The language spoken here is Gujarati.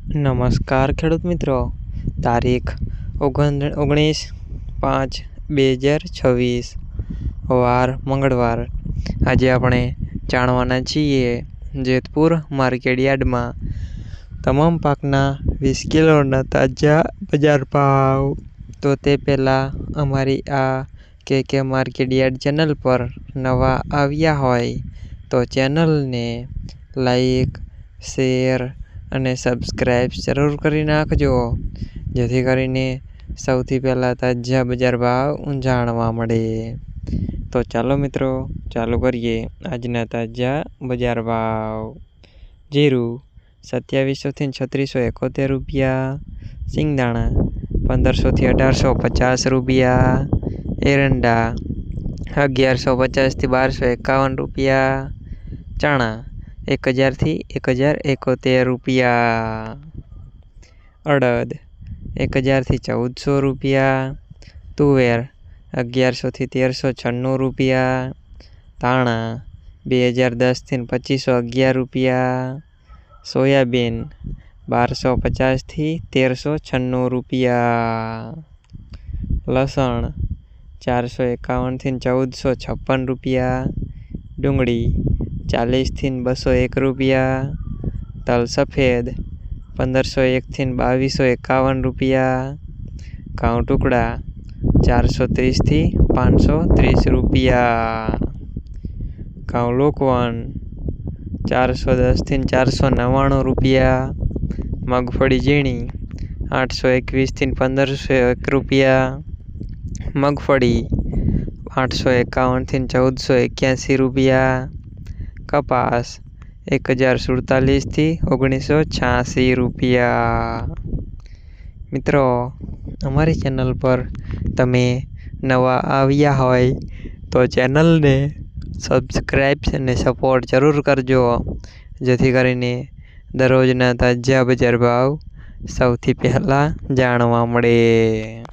નમસ્કાર ખેડૂત મિત્રો, તારીખ 19/5/2026 વાર મંગળવાર। આજે આપણે જાણવાના છીએ જેતપુર માર્કેટ યાર્ડમાં તમામ પાકના 20 કિલોના તાજા બજાર ભાવ। તો તે પહેલાં અમારી આ કે માર્કેટ યાર્ડ ચેનલ પર નવા આવ્યા હોય તો ચેનલને લાઈક, શેર અને સબસ્ક્રાઈબ જરૂર કરી નાખજો, જેથી કરીને સૌથી પહેલાં તાજા બજાર ભાવ જાણવા મળે। તો ચાલો મિત્રો, ચાલુ કરીએ આજના તાજા બજાર ભાવ। જીરું 2700 થી 3671 રૂપિયા, સિંગદાણા 1500 થી 1850 રૂપિયા, એરંડા 1150 થી 1251 રૂપિયા, ચણા 1000 થી 1071 રૂપિયા, અડદ 1000 થી 1400 રૂપિયા, તુવેર 1100 થી 1396 રૂપિયા, ધાણા 2010 થી 2511 રૂપિયા, સોયાબીન 1250 થી 1396 રૂપિયા, લસણ 451 થી 1456 રૂપિયા, ડુંગળી 40 થી 201 રૂપિયા, તલ સફેદ 1501 થી 2251 રૂપિયા, ઘઉં ટુકડા 430 થી 530 રૂપિયા, ઘઉં લોકવન 410 થી 499 રૂપિયા, મગફળી ઝીણી 821 થી 1501 રૂપિયા, મગફળી 851 થી 1481 રૂપિયા, કપાસ 1047 થી 1986 રૂપિયા। મિત્રો, અમારી ચેનલ પર તમે નવા આવ્યા હોય તો ચેનલને સબસ્ક્રાઈબ અને સપોર્ટ જરૂર કરજો, જેથી કરીને દરરોજના તાજા બજાર ભાવ સૌથી પહેલાં જાણવા મળે।